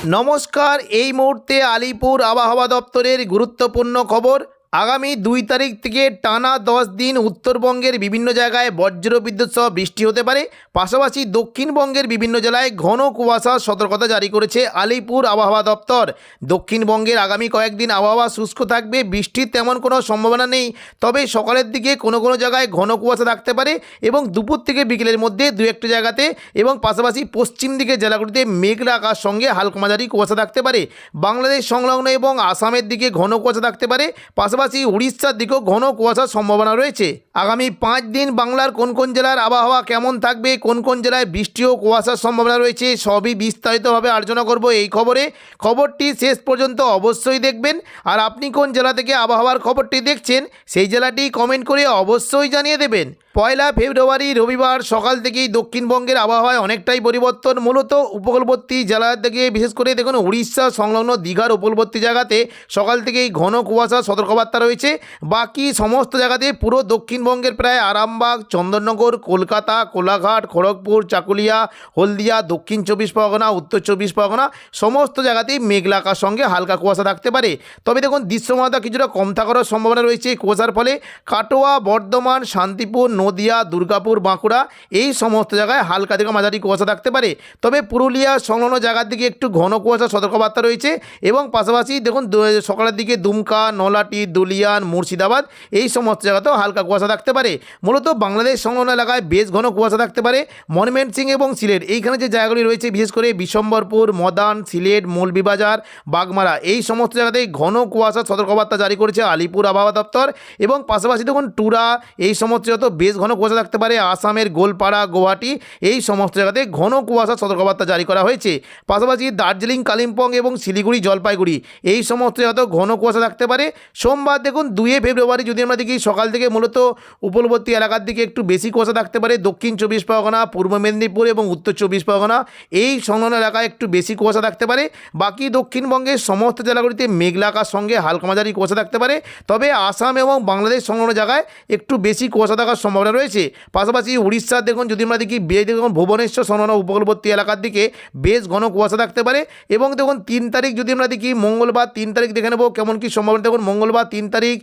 নমস্কার। এই মুহূর্তে আলিপুর আবহাওয়া দপ্তরের গুরুত্বপূর্ণ খবর। আগামী 2 তারিখ থেকে টানা 10 দিন উত্তরবঙ্গের বিভিন্ন জায়গায় বজ্রবিদ্যুৎ সহ বৃষ্টি হতে পারে। পাশাপাশি দক্ষিণবঙ্গের বিভিন্ন জেলায় ঘন কুয়াশার সতর্কতা জারি করেছে আলিপুর আবহাওয়া দপ্তর। দক্ষিণবঙ্গের আগামী কয়েকদিন আবহাওয়া শুষ্ক থাকবে, বৃষ্টির তেমন কোনো সম্ভাবনা নেই। তবে সকালের দিকে কোনো কোনো জায়গায় ঘন কুয়াশা থাকতে পারে এবং দুপুর থেকে বিকেলের মধ্যে দু একটা জায়গাতে এবং পাশাপাশি পশ্চিম দিকের জেলাগুলিতে মেঘলা আকাশ সঙ্গে হালকা মাঝারি কুয়াশা থাকতে পারে। বাংলাদেশ সংলগ্ন এবং আসামের দিকে ঘন কুয়াশা থাকতে পারে। পাশাপাশি উড়িষ্যার দিকেও ঘন কুয়াশার সম্ভাবনা রয়েছে। আগামী 5 দিন বাংলার কোন কোন জেলার আবহাওয়া কেমন থাকবে, কোন কোন জেলায় বৃষ্টি ও কুয়াশার সম্ভাবনা রয়েছে, সবই বিস্তারিতভাবে আলোচনা করব এই খবরটি শেষ পর্যন্ত অবশ্যই দেখবেন। আর আপনি কোন জেলা থেকে আবহাওয়ার খবরটি দেখছেন সেই জেলাটি কমেন্ট করে অবশ্যই জানিয়ে দেবেন। 1 ফেব্রুয়ারি রবিবার সকাল থেকেই দক্ষিণবঙ্গের আবহাওয়ায় অনেকটাই পরিবর্তন। মূলত উপকূলবর্তী জেলা থেকে বিশেষ করে দেখুন উড়িষ্যা সংলগ্ন দীঘার উপকূলবর্তী জায়গাতে সকাল থেকেই ঘন কুয়াশার সতর্কবার্তা রয়েছে। বাকি সমস্ত জায়গাতে পুরো দক্ষিণবঙ্গের প্রায় আরামবাগ, চন্দননগর, কলকাতা, কোলাঘাট, খড়গপুর, চাকুলিয়া, হলদিয়া, দক্ষিণ 24 পরগনা, উত্তর 24 পরগনা সমস্ত জায়গাতেই মেঘলা আকাশ সঙ্গে হালকা কুয়াশা থাকতে পারে। তবে দেখুন দৃশ্যমানতা কিছুটা কম থাকারও সম্ভাবনা রয়েছে কুয়াশার ফলে। কাটোয়া, বর্ধমান, শান্তিপুর, নদিয়া, দুর্গাপুর, বাঁকুড়া এই সমস্ত জায়গায় হালকা থেকে মাঝারি কুয়াশা থাকতে পারে। তবে পুরুলিয়া সংলগ্ন জায়গার দিকে একটু ঘন কুয়াশার সতর্কবার্তা রয়েছে এবং পাশাপাশি দেখুন সকালের দিকে দুমকা, নলাটি, দুলিয়ান, মুর্শিদাবাদ এই সমস্ত জায়গাতেও হালকা কুয়াশা থাকতে পারে। মূলত বাংলাদেশ সংলগ্ন এলাকায় বেশ ঘন কুয়াশা থাকতে পারে। ময়মনসিংহ এবং সিলেট এইখানে যে জায়গাগুলি রয়েছে বিশেষ করে বিশম্বরপুর, মদান, সিলেট, মৌলভীবাজার, বাগমারা এই সমস্ত জায়গাতেই ঘন কুয়াশার সতর্কবার্তা জারি করেছে আলিপুর আবহাওয়া দপ্তর। এবং পাশাপাশি দেখুন টুরা এই সমস্ত জায়গাতে বেশ ঘন কুয়াশা থাকতে পারে। আসামের গোলপাড়া, গুয়াহাটি এই সমস্ত জায়গাতে ঘন কুয়াশার সতর্কবার্তা জারি করা হয়েছে। পাশাপাশি দার্জিলিং, কালিম্পং এবং শিলিগুড়ি, জলপাইগুড়ি এই সমস্ত জায়গাতেও ঘন কুয়াশা থাকতে পারে। সোমবার দেখুন 2 ফেব্রুয়ারি যদি আমরা দেখি সকাল থেকে মূলত উপকূলবর্তী এলাকার দিকে একটু বেশি কুয়াশা থাকতে পারে। দক্ষিণ 24 পরগনা, পূর্ব মেদিনীপুর এবং উত্তর 24 পরগনা এই সংলগ্ন এলাকায় একটু বেশি কুয়াশা থাকতে পারে। বাকি দক্ষিণবঙ্গের সমস্ত জেলাগুলিতে মেঘলা আকাশ সঙ্গে হালকা মাঝারি কুয়াশা থাকতে পারে। তবে আসাম এবং বাংলাদেশ সংলগ্ন জায়গায় একটু বেশি কুয়াশা থাকার সম্ভাবনা রয়েছে। পাশাপাশি উড়িষ্যার দেখুন যদি আমরা দেখি দেখুন ভুবনেশ্বর সংলগ্ন উপকূলবর্তী এলাকার দিকে বেশ ঘন কুয়াশা থাকতে পারে। এবং দেখুন 3 তারিখ যদি আমরা দেখি মঙ্গলবার 3 তারিখ দেখে নেব কেমন কী সম্ভাবনা। দেখুন মঙ্গলবার 3 তারিখ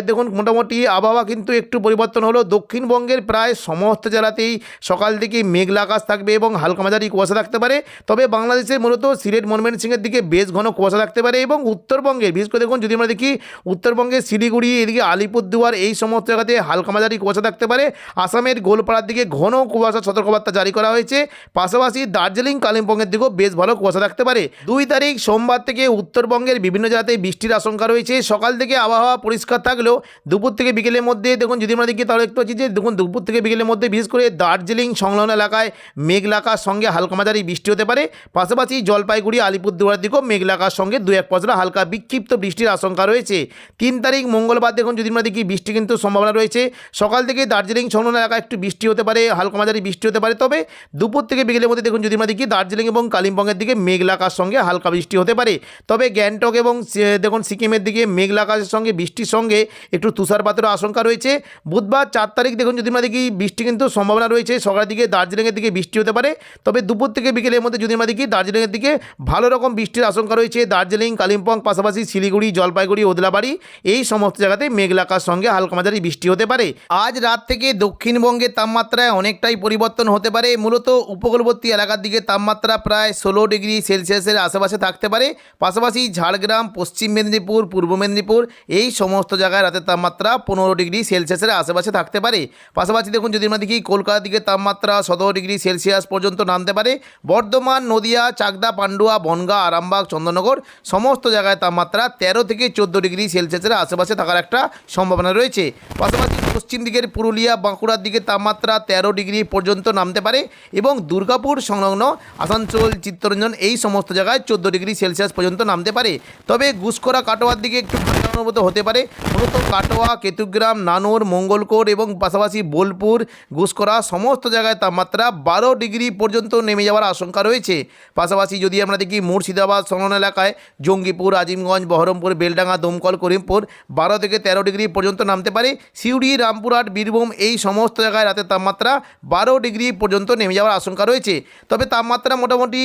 দেখুন মোটামুটি আবহাওয়া কিন্তু একটু পরিবর্তন হলো। দক্ষিণবঙ্গের প্রায় সমস্ত জেলাতেই সকাল থেকে মেঘলা আকাশ থাকবে এবং হালকা মাঝারি কুয়াশা থাকতে পারে। তবে বাংলাদেশের মূলত সিলেট, ময়মনসিংহের দিকে বেশ ঘন কুয়াশা থাকতে পারে। এবং উত্তরবঙ্গের বিশেষ করে দেখুন যদি আমরা দেখি উত্তরবঙ্গের শিলিগুড়ি, এদিকে আলিপুরদুয়ার এই সমস্ত জায়গাতে হালকা মাঝারি কুয়াশা থাকতে পারে। আসামের গোলপাড়ার দিকে ঘন কুয়াশার সতর্কবার্তা জারি করা হয়েছে। পাশাপাশি দার্জিলিং, কালিম্পংয়ের দিকেও বেশ ভালো কুয়াশা থাকতে পারে। 2 তারিখ সোমবার থেকে উত্তরবঙ্গের বিভিন্ন জায়গাতে বৃষ্টির আশঙ্কা রয়েছে। সকাল থেকে আবহাওয়া পরিষ্কার থাকলেও দুপুর থেকে বিকেলের মধ্যে দেখুন যদি আমরা দেখি তাহলে দেখতে পাচ্ছি যে দেখুন দুপুর থেকে বিকেলের মধ্যে বিশেষ করে দার্জিলিং সংলগ্ন এলাকায় মেঘলা আকাশ সঙ্গে হালকা মাঝারি বৃষ্টি হতে পারে। পাশাপাশি জলপাইগুড়ি, আলিপুরদুয়ারের দিকেও মেঘলা আকাশ সঙ্গে 2-1 পশলা হালকা বিক্ষিপ্ত বৃষ্টির আশঙ্কা রয়েছে। 3 তারিখ মঙ্গলবার দেখুন যদি আমরা দেখি বৃষ্টি কিন্তু সম্ভাবনা রয়েছে। সকাল থেকে দার্জিলিং সংলগ্ন এলাকায় একটু বৃষ্টি হতে পারে, হালকা মাঝারি বৃষ্টি হতে পারে। তবে দুপুর থেকে বিকেলের মধ্যে দেখুন যদি আমরা দেখি দার্জিলিং এবং কালিম্পংয়ের দিকে মেঘলা আকাশ সঙ্গে হালকা বৃষ্টি হতে পারে। তবে গ্যাংটক এবং দেখুন সিকিমের দিকে মেঘলা আকাশের সঙ্গে বৃষ্টির সঙ্গে একটু তুষারপাতেরও আশঙ্কা রয়েছে। বুধবার 4 তারিখ দেখুন যদি আমরা দেখি বৃষ্টি কিন্তু সম্ভাবনা রয়েছে। সকালের দিকে দার্জিলিংয়ের দিকে বৃষ্টি হতে পারে। তবে দুপুর থেকে বিকেলের মধ্যে যদি আমরা দেখি দার্জিলিংয়ের দিকে ভালো রকম বৃষ্টির আশঙ্কা রয়েছে। দার্জিলিং, কালিম্পং, পাশাপাশি শিলিগুড়ি, জলপাইগুড়ি, ওদলাবাড়ি এই সমস্ত জায়গাতে মেঘলা আকাশ সঙ্গে হালকা মাঝারি বৃষ্টি হতে পারে। আজ রাত থেকে দক্ষিণবঙ্গের তাপমাত্রায় অনেকটাই পরিবর্তন হতে পারে। মূলত উপকূলবর্তী এলাকার দিকে তাপমাত্রা প্রায় 16 ডিগ্রি সেলসিয়াসের আশেপাশে থাকতে পারে। পাশাপাশি ঝাড়গ্রাম, পশ্চিম মেদিনীপুর, পূর্ব মেদিনীপুর এই সমস্ত জায়গায় রাতের তাপমাত্রা 15 ডিগ্রি সেলসিয়াসের আশেপাশে থাকতে পারে। পাশাপাশি দেখুন যদি আমরা দেখি কলকাতার দিকে তাপমাত্রা 17 ডিগ্রি সেলসিয়াস পর্যন্ত নামতে পারে। বর্ধমান, নদিয়া, চাকদা, পান্ডুয়া, বনগাঁ, আরামবাগ, চন্দননগর সমস্ত জায়গায় তাপমাত্রা 13 থেকে 14 ডিগ্রি সেলসিয়াসের আশেপাশে থাকার একটা সম্ভাবনা রয়েছে। পাশাপাশি পশ্চিম দিকের পুরুলিয়া, বাঁকুড়ার দিকে তাপমাত্রা 13 ডিগ্রি পর্যন্ত নামতে পারে। এবং দুর্গাপুর সংলগ্ন আসানসোল, চিত্তরঞ্জন এই সমস্ত জায়গায় 14 ডিগ্রি সেলসিয়াস পর্যন্ত নামতে পারে। তবে গুসকরা, কাটোয়ার দিকে একটু অনুভূত হতে পারে। মূলত কাটোয়া, কেতুগ্রাম, নানুর, মঙ্গলকোট এবং পাশাপাশি বোলপুর, গুসকরা সমস্ত জায়গায় তাপমাত্রা 12 ডিগ্রি পর্যন্ত নেমে যাওয়ার আশঙ্কা রয়েছে। পাশাপাশি যদি আমরা দেখি মুর্শিদাবাদ সংলগ্ন এলাকায় জঙ্গিপুর, আজিমগঞ্জ, বহরমপুর, বেলডাঙ্গা, দমকল, করিমপুর 12 থেকে 13 ডিগ্রি পর্যন্ত নামতে পারে। সিউড়ি, রামপুরহাট, বীরভূম এই সমস্ত জায়গায় রাতের তাপমাত্রা 12 ডিগ্রি পর্যন্ত নেমে যাওয়ার আশঙ্কা রয়েছে। তবে তাপমাত্রা মোটামুটি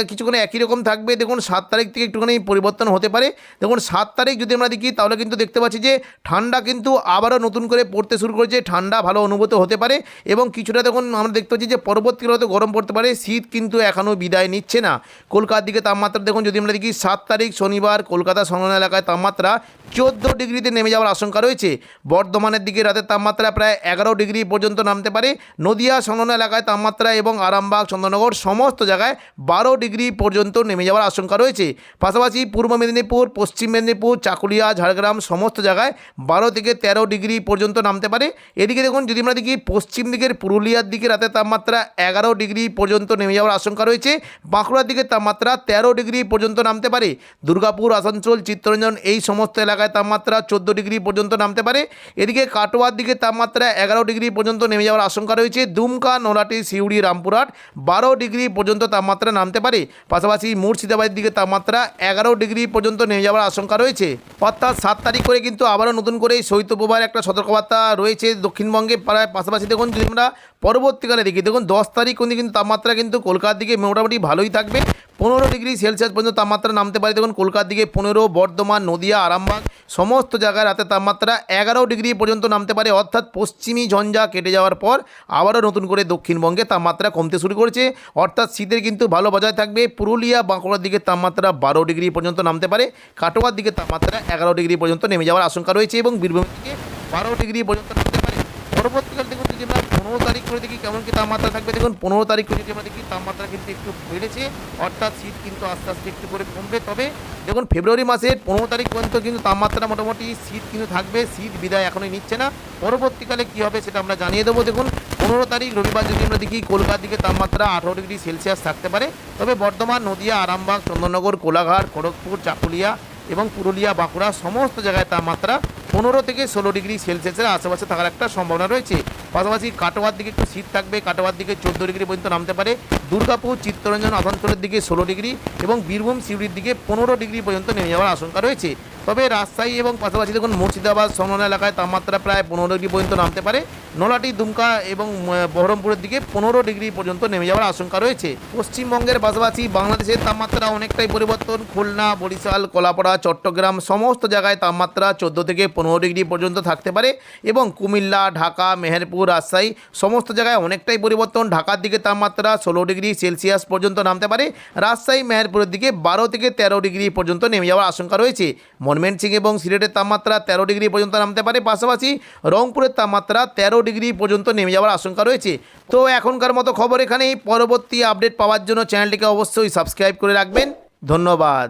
কিছুক্ষণ একই রকম থাকবে। দেখুন 7 তারিখ থেকে একটুখানি পরিবর্তন হতে পারে। দেখুন 7 তারিখ যদি আমরা দেখি তাহলে কিন্তু দেখতে পাচ্ছি যে ঠান্ডা কিন্তু আবারও নতুন করে পড়তে শুরু করেছে, ঠান্ডা ভালো অনুভূত হতে পারে এবং কিছুটা দেখুন আমরা দেখতে পাচ্ছি যে পরবর্তীকালে হয়তো গরম পড়তে পারে। শীত কিন্তু এখনও বিদায় নিচ্ছে না। কলকাতার দিকে তাপমাত্রা দেখুন যদি আমরা দেখি 7 তারিখ শনিবার কলকাতা সংলগ্ন এলাকায় তাপমাত্রা 14 ডিগ্রিতে নেমে যাওয়ার আশঙ্কা রয়েছে। বর্ধমানের দিকে রাতের তাপমাত্রা প্রায় 11 ডিগ্রি পর্যন্ত নামতে পারে। নদিয়া সংলগ্ন এলাকায় তাপমাত্রা এবং আরামবাগ, চন্দননগর সমস্ত জায়গায় 12 ডিগ্রি পর্যন্ত নেমে যাওয়ার আশঙ্কা রয়েছে। পাশাপাশি পূর্ব মেদিনীপুর, পশ্চিম মেদিনীপুর, চাকুলিয়া, ঝাড়গ্রাম সমস্ত জায়গায় 12 থেকে 13 ডিগ্রি পর্যন্ত নামতে পারে। এদিকে দেখুন যদি আমরা দেখি পশ্চিম দিকের পুরুলিয়ার দিকে রাতের তাপমাত্রা 11 ডিগ্রি পর্যন্ত নেমে যাওয়ার আশঙ্কা রয়েছে। বাঁকুড়ার দিকে তাপমাত্রা 13 ডিগ্রি পর্যন্ত নামতে পারে। দুর্গাপুর, আসানসোল, চিত্তরঞ্জন এই সমস্ত এলাকায় তাপমাত্রা 14 ডিগ্রি পর্যন্ত নামতে পারে। এদিকে কাটোয়ার দিকে তাপমাত্রা 11 ডিগ্রি পর্যন্ত নেমে যাওয়ার আশঙ্কা রয়েছে। দুমকা, নলাটি, সিউড়ি, রামপুরহাট 12 ডিগ্রি পর্যন্ত তাপমাত্রা নামতে পারে। পাশাপাশি মুর্শিদাবাদের দিকে তাপমাত্রা 11 ডিগ্রি পর্যন্ত নেমে যাওয়ার আশঙ্কা রয়েছে। অর্থাৎ 7 তারিখ করে কিন্তু আবারও নতুন করে শৈত্যপ্রবাহের একটা সতর্কবার্তা রয়েছে দক্ষিণবঙ্গে। প্রায় পাশাপাশি দেখুন যদি আমরা পরবর্তীকালে দেখি দেখুন 10 তারিখ কিন্তু তাপমাত্রা কিন্তু কলকাতার দিকে মোটামুটি ভালোই থাকবে। 15 ডিগ্রি সেলসিয়াস পর্যন্ত তাপমাত্রা নামতে পারে। দেখুন কলকাতার দিকে 15, বর্ধমান, নদিয়া, আরামবাগ সমস্ত জায়গায় রাতে তাপমাত্রা 11 ডিগ্রি পর্যন্ত নামতে পারে। অর্থাৎ পশ্চিমী ঝঞ্ঝা কেটে যাওয়ার পর আবারও নতুন করে দক্ষিণবঙ্গে তাপমাত্রা কমতে শুরু করেছে। অর্থাৎ শীতের কিন্তু ভালো বজায় থাকবে। পুরুলিয়া, বাঁকুড়ার দিকে তাপমাত্রা 12 ডিগ্রি পর্যন্ত নামতে পারে। কাটোয়ার দিকে তাপমাত্রা 11 ডিগ্রি পর্যন্ত নেমে যাওয়ার আশঙ্কা রয়েছে এবং বীরভূমের দিকে 12 ডিগ্রি পর্যন্ত নামতে পারে। পরবর্তীকালে দেখুন যদি আমরা 15 তারিখ করে দেখি কেমন কি তাপমাত্রা থাকবে। দেখুন 15 তারিখ করে যদি আমরা দেখি তাপমাত্রা কিন্তু একটু বেড়েছে। অর্থাৎ শীত কিন্তু আস্তে আস্তে একটু করে কমবে। তবে দেখুন ফেব্রুয়ারি মাসের 15 তারিখ পর্যন্ত কিন্তু তাপমাত্রা মোটামুটি শীত কিন্তু থাকবে। শীত বিদায় এখনই নিচ্ছে না। পরবর্তীকালে কী হবে সেটা আমরা জানিয়ে দেবো। দেখুন 15 তারিখ রবিবার যদি আমরা দেখি কলকাতার দিকে তাপমাত্রা 18 ডিগ্রি সেলসিয়াস থাকতে পারে। তবে বর্ধমান, নদিয়া, আরামবাগ, চন্দননগর, কোলাঘাট, খড়গপুর, চাকুলিয়া এবং পুরুলিয়া, বাঁকুড়া সমস্ত জায়গায় তাপমাত্রা 15 থেকে 16 ডিগ্রি সেলসিয়াসের আশেপাশে থাকার একটা সম্ভাবনা রয়েছে। পাশাপাশি কাটোয়ার দিকে একটু শীত থাকবে। কাটোয়ার দিকে 14 ডিগ্রি পর্যন্ত নামতে পারে। দুর্গাপুর, চিত্তরঞ্জন, আসানসোলের দিকে 16 ডিগ্রি এবং বীরভূম, সিউড়ির দিকে 15 ডিগ্রি পর্যন্ত নেমে যাওয়ার আশঙ্কা রয়েছে। তবে রাজশাহী এবং পাশাপাশি দেখুন মুর্শিদাবাদ সংলগ্ন এলাকায় তাপমাত্রা প্রায় 15 ডিগ্রি পর্যন্ত নামতে পারে। নলাটি, দুমকা এবং বহরমপুরের দিকে 15 ডিগ্রি পর্যন্ত নেমে যাওয়ার আশঙ্কা রয়েছে। পশ্চিমবঙ্গের পাশাপাশি বাংলাদেশের তাপমাত্রা অনেকটাই পরিবর্তন। খুলনা, বরিশাল, কলাপাড়া, চট্টগ্রাম সমস্ত জায়গায় তাপমাত্রা 14 থেকে 15 ডিগ্রি পর্যন্ত থাকতে পারে এবং কুমিল্লা, ঢাকা, মেহেরপুর, রাজশাহী সমস্ত জায়গায় অনেকটাই পরিবর্তন। ঢাকার দিকে তাপমাত্রা 16 ডিগ্রি সেলসিয়াস পর্যন্ত নামতে পারে। রাজশাহী, মেহেরপুরের দিকে 12 থেকে 13 ডিগ্রি পর্যন্ত নেমে যাওয়ার আশঙ্কা রয়েছে। ময়মনসিংহ এবং সিলেটের তাপমাত্রা 13 ডিগ্রি পর্যন্ত নামতে পারে। পাশাপাশি রংপুরের তাপমাত্রা 13 ডিগ্রি পর্যন্ত নেমে যাওয়ার আশঙ্কা রয়েছে। তো এখনকার মতো খবর এখানেই। পরবর্তী আপডেট পাওয়ার জন্য চ্যানেলটিকে অবশ্যই সাবস্ক্রাইব করে রাখবেন। ধন্যবাদ।